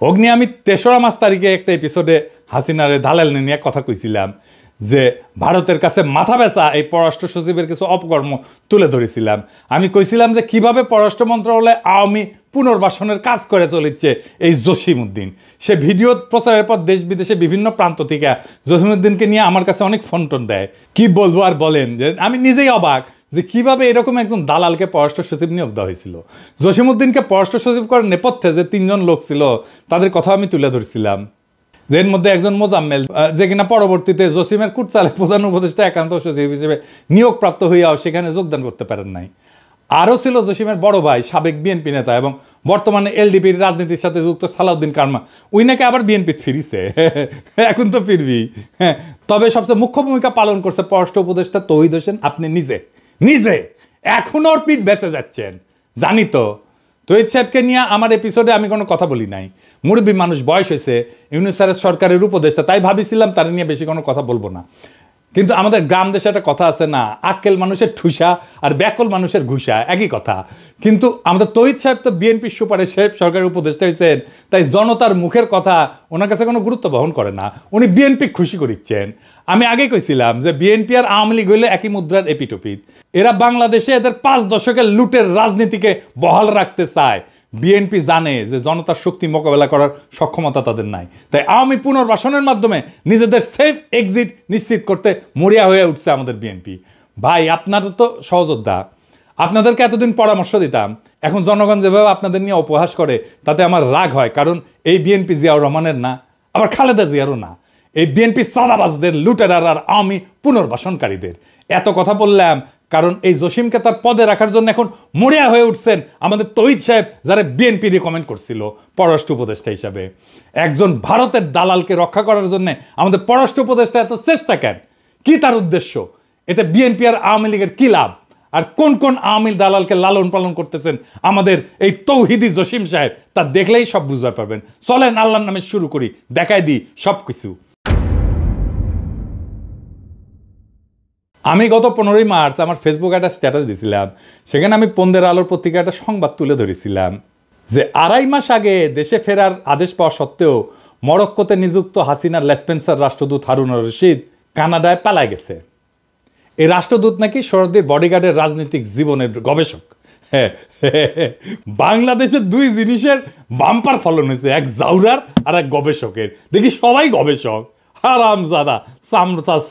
অগ্নি আমি ৩রা মাস তারিখে একটা এপিসোডে হাসিনারে দালাল নিয়ে কথা কইছিলাম যে ভারতের কাছে মাথা বেচা এই পররাষ্ট্র সচিবের কিছু অপকর্ম তুলে ধরেছিলাম। আমি কইছিলাম যে কিভাবে পররাষ্ট্র মন্ত্রণালয়ে আওয়ামী পুনর্বাসনের কাজ করে চলেছে এই জসিমউদ্দিন। সে ভিডিও প্রচারের পর দেশ বিদেশে বিভিন্ন প্রান্ত থেকে জসিমউদ্দিনকে নিয়ে আমার কাছে অনেক ফোন টোন দেয়। কি বলবো আর বলেন, যে আমি নিজেই অবাক যে কিভাবে এরকম একজন দালালকে পররাষ্ট্র সচিব নিয়োগ দেওয়া হয়েছিল। জসিমউদ্দিনকে পররাষ্ট্র সচিব করার নেপথ্যে যে 3জন লোক ছিল তাদের কথা আমি তুলে ধরছিলাম। এর মধ্যে একজন মোজাম্মেল, যে কিনা পরবর্তীতে জসিমের কুটচালে প্রধান উপদেষ্টা একান্ত সচিব হিসেবে নিয়োগপ্রাপ্ত হইয়াও সেখানে যোগদান করতে পারেন নাই। আরও ছিল জসিমের বড় ভাই, সাবেক বিএনপি নেতা এবং বর্তমানে এলডিপির রাজনীতির সাথে যুক্ত সালাউদ্দিন কারমা। ওই নাকি আবার বিএনপি ফিরিছে, এখন তো ফিরবি। হ্যাঁ, তবে সবচেয়ে মুখ্য ভূমিকা পালন করছে পররাষ্ট্র উপদেষ্টা তৌহিদ হোসেন। আপনি নিজে এখনো ওর পিঠ বেঁচে যাচ্ছেন, জানি তো। তৌহিদ সাহেবকে নিয়ে আমার এপিসোডে আমি কোনো কথা বলি নাই। মুরব্বী মানুষ, বয়স হয়েছে, ইউনূস স্যারের সরকারের উপদেষ্টা, তাই ভাবিছিলাম তার নিয়ে বেশি কোনো কথা বলবো না। কিন্তু আমাদের গ্রাম দেশে একটা কথা আছে না, আক্কেল মানুষের ঠুসা আর ব্যাকল মানুষের ঘুষা, একই কথা। কিন্তু আমাদের তৌহিদ সাহেব তো বিএনপির সুপারিশ সাহেব সরকারের উপদেষ্টা হয়েছেন, তাই জনতার মুখের কথা ওনার কাছে কোনো গুরুত্ব বহন করে না। উনি বিএনপি খুশি করিচ্ছেন। আমি আগে কইছিলাম যে বিএনপি আর আওয়ামী লীগ হইলে একই মুদ্রার এপিটোপিট। এরা বাংলাদেশে এদের 5 দশকের লুটের রাজনীতিকে বহাল রাখতে চায়। বিএনপি জানে যে জনতার শক্তি মোকাবেলা করার সক্ষমতা তাদের নাই, তাই আওয়ামী পুনর্বাসনের মাধ্যমে নিজেদের সেফ এক্সিট নিশ্চিত করতে মরিয়া হয়ে উঠছে আমাদের বিএনপি। ভাই, আপনাদের তো সহযোদ্ধা, আপনাদেরকে এতদিন পরামর্শ দিতাম। এখন জনগণ যেভাবে আপনাদের নিয়ে উপহাস করে তাতে আমার রাগ হয়, কারণ এই বিএনপি জিয়াউর রহমানের না, আবার খালেদা জিয়ারও না। এই বিএনপি সাদাবাজদের, লুটেরার আর আওয়ামী পুনর্বাসনকারীদের। এত কথা বললাম কারণ এই জসিমকে তার পদে রাখার জন্য এখন মরিয়া হয়ে উঠছেন আমাদের তৌহিদ সাহেব, যারা বিএনপি রিকমেন্ড করছিল পররাষ্ট্র উপদেষ্টা হিসাবে। একজন ভারতের দালালকে রক্ষা করার জন্য আমাদের পররাষ্ট্র উপদেষ্টা এত চেষ্টা কেন? কি তার উদ্দেশ্য? এতে বিএনপি আর আওয়ামী লীগের কি লাভ? আর কোন কোন আওয়ামী দালালকে লালন পালন করতেছেন আমাদের এই তৌহিদি জসিম সাহেব, তা দেখলেই সব বুঝতে পারবেন। চলেন আল্লাহর নামে শুরু করি, দেখাই দিই সব কিছু। আমি গত 15ই মার্চ আমার ফেসবুকে একটা স্ট্যাটাস দিয়েছিলাম। সেখানে আমি পন্দের আলোর পত্রিকা একটা সংবাদ তুলে ধরেছিলাম যে 2.5 মাস আগে দেশে ফেরার আদেশ পাওয়া সত্ত্বেও মরক্কোতে নিযুক্ত হাসিনার লেসপেন্সার রাষ্ট্রদূত হারুন রশিদ কানাডায় পালায় গেছে। এই রাষ্ট্রদূত নাকি সরদির বডিগার্ডের রাজনৈতিক জীবনের গবেষক। হ্যাঁ, বাংলাদেশের 2 জিনিসের বাম্পার ফলন হয়েছে, এক জাউরার আর এক গবেষকের। দেখি সবাই গবেষক। হারামজাদা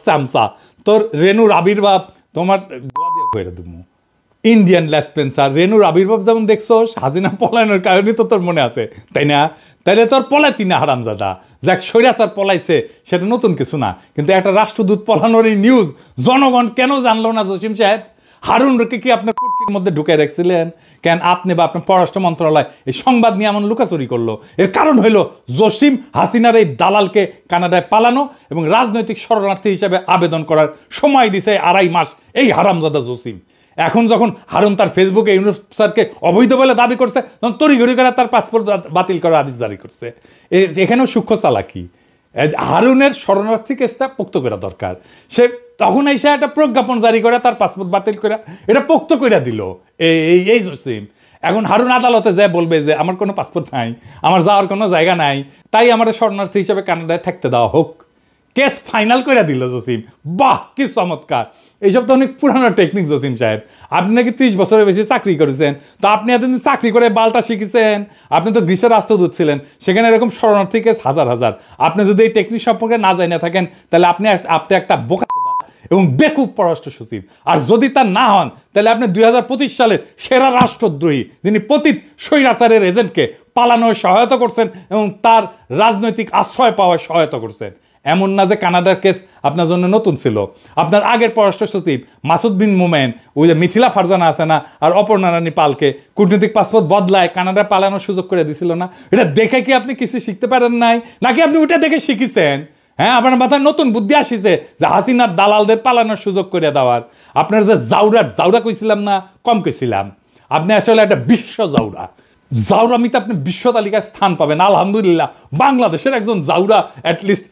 স্যামসা, তোর রেনুর আবির্ভাব তোমার ইন্ডিয়ান লেসপেন্সার। রেনুর আবির্ভাব যেমন দেখছো, হাসিনা পলায়নের কারণে তো তোর মনে আছে, তাই না? তাইলে তোর পলাইতি না হারামজাদা। যাক, স্বৈরাচার পলাইছে সেটা নতুন কিছু না, কিন্তু একটা রাষ্ট্রদূত পলানোর এই নিউজ জনগণ কেন জানলো না? জসিম সাহেব, হারুনকে কি আপনার পুটকির মধ্যে ঢুকে রাখছিলেন কেন? আপনি বা আপনার পররাষ্ট্র মন্ত্রণালয় এই সংবাদ নিয়ে এমন লুকাচুরি করলো? এর কারণ হইল জসিম হাসিনার এই দালালকে কানাডায় পালানো এবং রাজনৈতিক শরণার্থী হিসেবে আবেদন করার সময় দিছে 2.5 মাস এই হারামজাদা জসিম। এখন যখন হারুন তার ফেসবুকে ইউনূস স্যারকে অবৈধ বলে দাবি করছে, তখন তড়িঘড়ি করে তার পাসপোর্ট বাতিল করার আদেশ জারি করছে। এখানেও সূক্ষ্ম চালাকি। হারুনের শরণার্থী কেসটা পোক্ত করা দরকার। সে তখন এসে একটা প্রজ্ঞাপন জারি করে তার পাসপোর্ট বাতিল করে এটা পোক্ত করে দিল এই জসিম। এখন হারুন আদালতে যায় বলবে যে আমার কোনো পাসপোর্ট নাই, আমার যাওয়ার কোনো জায়গা নাই, তাই আমার শরণার্থী হিসেবে কানাডায় থাকতে দেওয়া হোক। কেস ফাইনাল করে দিল জসিম। বাহ, কি চমৎকার! এইসব তো অনেক পুরানো টেকনিক জসিম সাহেব। আপনি নাকি 30 বছরের বেশি চাকরি করেছেন, তো আপনি এতদিন চাকরি করে বালটা শিখেছেন। আপনি তো গ্রীসের রাষ্ট্রদূত ছিলেন, সেখানে এরকম শরণার্থী কেস হাজার হাজার। আপনি যদি এই টেকনিক সম্পর্কে না জানিয়ে থাকেন, তাহলে আপনি একটা বোকা এবং বেকুব পররাষ্ট্র সচিব। আর যদি তা না হন, তাহলে আপনি 2025 সালের সেরা রাষ্ট্রদ্রোহী, যিনি পতিত স্বৈরাচারের এজেন্টকে পালানোয় সহায়তা করছেন এবং তার রাজনৈতিক আশ্রয় পাওয়ায় সহায়তা করছেন। এমন না যে কানাডার কেস আপনার জন্য নতুন ছিল। আপনার আগের পররাষ্ট্র সচিব মাসুদ বিন মোমেন, ওই যে মিথিলা ফারজানা আছে না, আর অপর্ণা রানী পালকে কূটনৈতিক পাসপোর্ট বদলায় কানাডা পালানোর সুযোগ করে দিছিল না? এটা দেখে কি আপনি কিছু শিখতে পারেন নাই, নাকি আপনি ওটা দেখে শিখেছেন? হ্যাঁ, আপনার মাথায় নতুন বুদ্ধি আসিছে যে হাসিনার দালালদের পালানোর সুযোগ করে দেওয়ার। আপনার যে জাউরা কইছিলাম না, কম কইছিলাম। আপনি আসলে একটা বিশ্ব জাউরা। জাউরামিতে আপনি বিশ্ব তালিকায় স্থান পাবেন। আলহামদুলিল্লাহ, বাংলাদেশের একজন জাউরা অ্যাটলিস্ট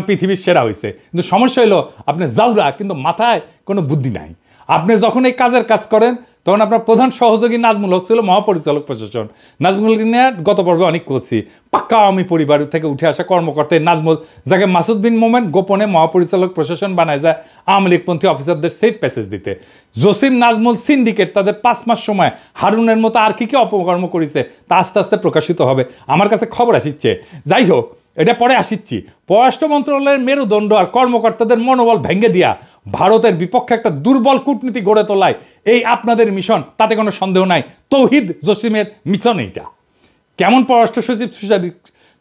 পৃথিবীর সেরা হয়েছে। কিন্তু সমস্যা হলো আপনি জাউরা, কিন্তু মাথায় কোনো বুদ্ধি নাই। আপনি যখন এই কাজের কাজ করেন, তখন আপনার প্রধান সহযোগী নাজমুল হক ছিল মহাপরিচালক প্রশাসন। নাজমুলকে নিয়ে গত পর্বে অনেক করছি, পাক্কা আওয়ামী পরিবার থেকে উঠে আসা কর্মকর্তা নাজমুল, যাকে মাসুদ বিন মোমেন গোপনে মহাপরিচালক প্রশাসন বানায় যায় আওয়ামী লীগপন্থী অফিসারদের সেফ প্যাসেজ দিতে। জসিম নাজমুল সিন্ডিকেট তাদের 5 মাস সময় হারুনের মতো আর কি অপকর্ম করেছে তা আস্তে আস্তে প্রকাশিত হবে। আমার কাছে খবর আসিচ্ছে। যাই হোক, এটা পরে আসিচ্ছি। পররাষ্ট্র মন্ত্রণালয়ের মেরুদণ্ড আর কর্মকর্তাদের মনোবল ভেঙে দিয়া ভারতের বিপক্ষে একটা দুর্বল কূটনীতি গড়ে তোলায় এই আপনাদের মিশন, তাতে কোনো সন্দেহ নাই। তৌহিদ জসিমের মিশন এইটা। কেমন পররাষ্ট্র সচিব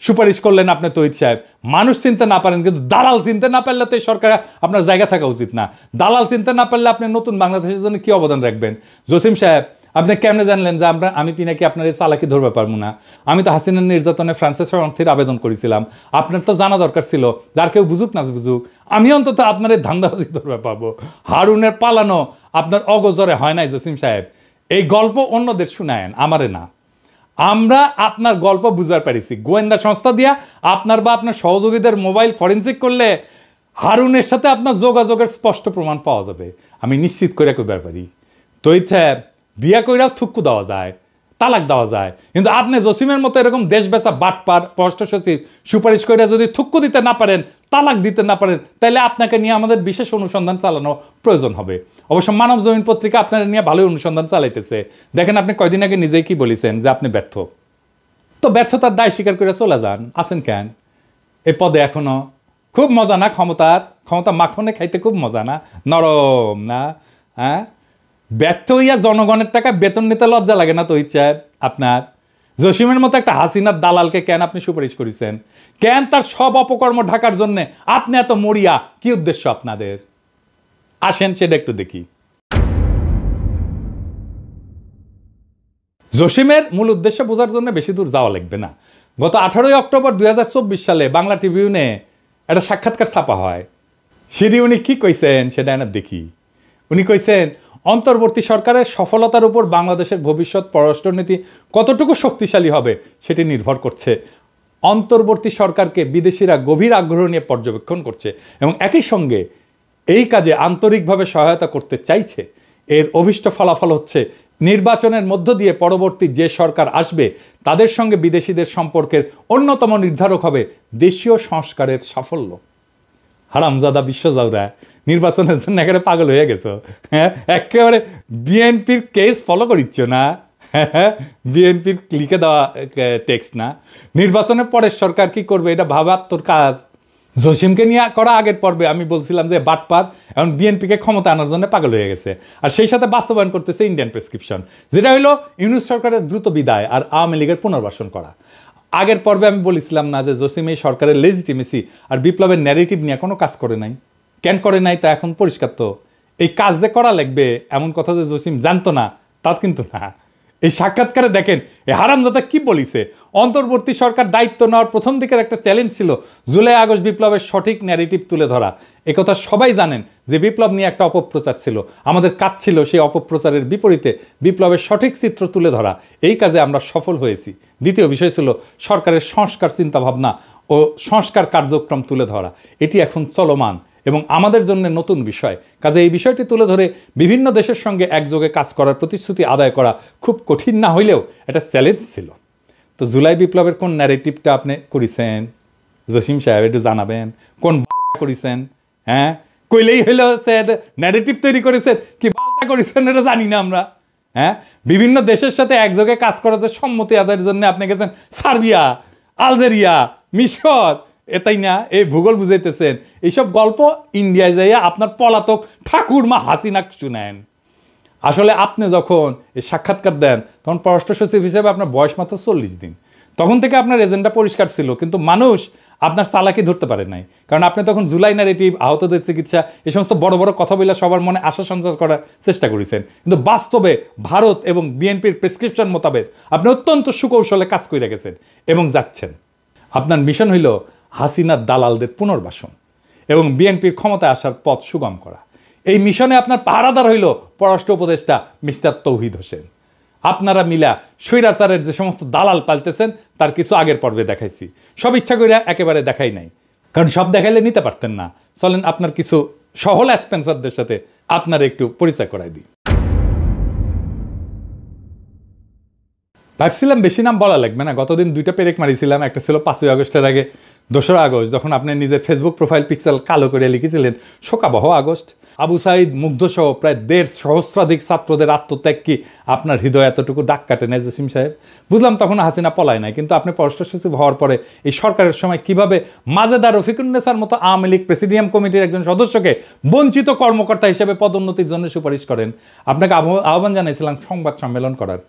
সুপারিশ করলেন আপনি তৌহিদ সাহেব? মানুষ চিনতে না পারেন, কিন্তু দালাল চিনতে না পারলে তো এই সরকারে আপনার জায়গা থাকা উচিত না। দালাল চিনতে না পারলে আপনি নতুন বাংলাদেশের জন্য কি অবদান রাখবেন? জসিম সাহেব, আপনি কেমনে জানলেন যে আমি পিনাকি আপনার এই চালাকি ধরবে পারবো না? আমি তো হাসিনার নির্যাতনে ফ্রান্সের শরণার্থীর আবেদন করেছিলাম। আপনার তো জানা দরকার ছিল, যার কেউ বুঝুক না বুঝুক, আমি অন্তত আপনার এই ধান্দাবাজি ধরবে পাবো। হারুনের পালানো আপনার অগোচরে হয় নাই জসিম সাহেব। এই গল্প অন্যদের শুনায়েন, আমারে না। আমরা আপনার গল্প বুঝবার পারিছি। গোয়েন্দা সংস্থা দিয়া আপনার বা আপনার সহযোগীদের মোবাইল ফরেন্সিক করলে হারুনের সাথে আপনার যোগাযোগের স্পষ্ট প্রমাণ পাওয়া যাবে, আমি নিশ্চিত করে কইবার পারি। তৈরি সাহেব, বিয়া কইরাও থুক্কু দেওয়া যায়, তালাক দেওয়া যায়, কিন্তু আপনি জসিমের মতো এরকম দেশ বেচা বাটপার পররাষ্ট্র সচিব সুপারিশ করে যদি থুক্কু দিতে না পারেন, তালাক দিতে না পারেন, তাহলে আপনাকে নিয়ে আমাদের বিশেষ অনুসন্ধান চালানো প্রয়োজন হবে। অবশ্য মানব জমিন পত্রিকা আপনার নিয়ে ভালোই অনুসন্ধান চালাইতেছে। দেখেন, আপনি কয়দিন আগে নিজেই কি বলেছেন যে আপনি ব্যর্থ। তো ব্যর্থতার দায় স্বীকার করে চলে যান, আছেন কেন এই পদে এখনো? খুব মজা না ক্ষমতা মাখনে খাইতে খুব মজা না, নরম না? হ্যাঁ, ব্যর্থ হইয়া জনগণের টাকা বেতন নিতে লজ্জা লাগে না তৌহিদ সাহেব আপনার? জসিমের মতো একটা হাসিনার দালালকে কেন আপনি সুপারিশ করেছেন? কেন তার সব অপকর্ম ঢাকার জন্য আপনি এত মরিয়া? কি উদ্দেশ্য আপনাদের? আসেন সেটা একটু দেখি। জসিমের মূল উদ্দেশ্য বোঝার জন্য বেশি দূর যাওয়া লাগবে না। গত 18 অক্টোবর 2024 সালে বাংলা ট্রিবিউনে একটা সাক্ষাৎকার ছাপা হয়। সেটি উনি কি কইছেন সেটা এনে দেখি। উনি কইছেন, অন্তর্বর্তী সরকারের সফলতার উপর বাংলাদেশের ভবিষ্যৎ পররাষ্ট্রনীতি কতটুকু শক্তিশালী হবে সেটি নির্ভর করছে। অন্তর্বর্তী সরকারকে বিদেশিরা গভীর আগ্রহ নিয়ে পর্যবেক্ষণ করছে এবং একই সঙ্গে এই কাজে আন্তরিকভাবে সহায়তা করতে চাইছে। এর অভীষ্ট ফলাফল হচ্ছে নির্বাচনের মধ্য দিয়ে পরবর্তী যে সরকার আসবে তাদের সঙ্গে বিদেশিদের সম্পর্কের অন্যতম নির্ধারক হবে দেশীয় সংস্কারের সাফল্য। হারামজাদা বিশ্বজাউরা, নির্বাচনের জন্য একেবারে পাগল হয়ে গেছো। হ্যাঁ, একেবারে বিএনপির কেস ফলো করিচ্ছ না? বিএনপির লিখে দেওয়া টেক্সট না? নির্বাচনের পরের সরকার কি করবে এটা ভাবার তোর কাজ। জসিমকে নিয়ে করা আগের পর্বে আমি বলছিলাম যে বাটপার এখন বিএনপিকে ক্ষমতা আনার জন্য পাগল হয়ে গেছে, আর সেই সাথে বাস্তবায়ন করতেছে ইন্ডিয়ান প্রেসক্রিপশন, যেটা হলো ইউনূস সরকারের দ্রুত বিদায় আর আওয়ামী লীগের পুনর্বাসন করা। আগের পর্বে আমি বলেছিলাম না যে জসিম এই সরকারের লেজিটিমেসি আর বিপ্লবের ন্যারেটিভ নিয়ে কোনো কাজ করে নাই? কেন করে নাই তা এখন পরিষ্কার। তো এই কাজ যে করা লাগবে এমন কথা যে জসিম জানতো না তা কিন্তু না। এই সাক্ষাৎকারে দেখেন এই হারামজাদা কি বলিছে। অন্তর্বর্তী সরকার দায়িত্ব নেওয়ার প্রথম দিকের একটা চ্যালেঞ্জ ছিল জুলাই আগস্ট বিপ্লবের সঠিক ন্যারেটিভ তুলে ধরা। একথা সবাই জানেন যে বিপ্লব নিয়ে একটা অপপ্রচার ছিল, আমাদের কাজ ছিল সেই অপপ্রচারের বিপরীতে বিপ্লবের সঠিক চিত্র তুলে ধরা। এই কাজে আমরা সফল হয়েছি। দ্বিতীয় বিষয় ছিল সরকারের সংস্কার চিন্তাভাবনা ও সংস্কার কার্যক্রম তুলে ধরা। এটি এখন চলমান এবং আমাদের জন্য নতুন বিষয়। কাজে এই বিষয়টি তুলে ধরে বিভিন্ন দেশের সঙ্গে একযোগে কাজ করার প্রতিশ্রুতি আদায় করা খুব কঠিন না হইলেও এটা চ্যালেঞ্জ ছিল। তো জুলাই বিপ্লবের কোন ন্যারেটিভটা আপনি করেছেন জসিম সাহেব একটু জানাবেন? কোন করেছেন? হ্যাঁ, কইলেই হইলো ন্যারেটিভ তৈরি করেছেন, কি বালটা করেছেন এটা জানি না আমরা। হ্যাঁ, বিভিন্ন দেশের সাথে একযোগে কাজ করার যে সম্মতি আদায়ের জন্য আপনি গেছেন সার্বিয়া, আলজেরিয়া, মিশর, এটাই না? এই ভূগোল বুঝাইতেছেন। এইসব গল্প ইন্ডিয়ায় যাইয়া আপনার পলাতক ঠাকুরমা হাসিনা শুনেন। আসলে আপনি যখন এই সাক্ষাৎকার দেন তখন পররাষ্ট্র সচিব হিসেবে আপনার বয়স মাত্র 40 দিন। তখন থেকে আপনার এজেন্ডা পরিষ্কার ছিল, কিন্তু মানুষ আপনার চালাকি ধরতে পারে নাই, কারণ আপনি তখন জুলাই ন্যারেটিভ, আহতদের চিকিৎসা, এই সমস্ত বড় বড় কথা বলে সবার মনে আশা সঞ্চার করার চেষ্টা করেছেন। কিন্তু বাস্তবে ভারত এবং বিএনপির প্রেসক্রিপশন মোতাবেক আপনি অত্যন্ত সুকৌশলে কাজ করে গেছেন এবং যাচ্ছেন। আপনার মিশন হইল হাসিনার দালালদের পুনর্বাসন এবং বিএনপির ক্ষমতায় আসার পথ সুগম করা। এই মিশনে আপনার পাহারাদার হইল পররাষ্ট্র উপদেষ্টা মিস্টার তৌহিদ হোসেন। আপনারা মিলা স্বৈরাচারের যে সমস্ত দালাল পালতেছেন তার কিছু আগের পর্বে দেখাইছি। সব ইচ্ছা করে একেবারে দেখাই নাই, কারণ সব দেখাইলে নিতে পারতেন না। চলেন আপনার কিছু সহল স্পেন্সারদের সাথে আপনার একটু পরিচয় করাই দিই। ভাবছিলাম বেশি নাম বলা লাগবে না, গতদিন 2টা পেরেক মারিছিলাম। একটা ছিল 5ই আগস্টের আগে 2রা আগস্ট, যখন আপনি নিজের ফেসবুক প্রোফাইল পিক্সেল কালো করে লিখেছিলেন শোকাবহ আগস্ট। আবু সাইদ মুগ্ধসহ প্রায় 1.5 সহস্রাধিক ছাত্রদের আত্মত্যাগ কি আপনার হৃদয় এতটুকু ডাক কাটে না জসিম সাহেব? বুঝলাম তখন হাসিনা পলায় নাই, কিন্তু আপনি পররাষ্ট্র সচিব হওয়ার পরে এই সরকারের সময় কিভাবে মাজেদা রফিকুন্নেসার মতো আওয়ামী লীগ প্রেসিডিয়াম কমিটির একজন সদস্যকে বঞ্চিত কর্মকর্তা হিসেবে পদোন্নতির জন্য সুপারিশ করেন? আপনাকে আহ্বান জানাইছিলাম সংবাদ সম্মেলন করার।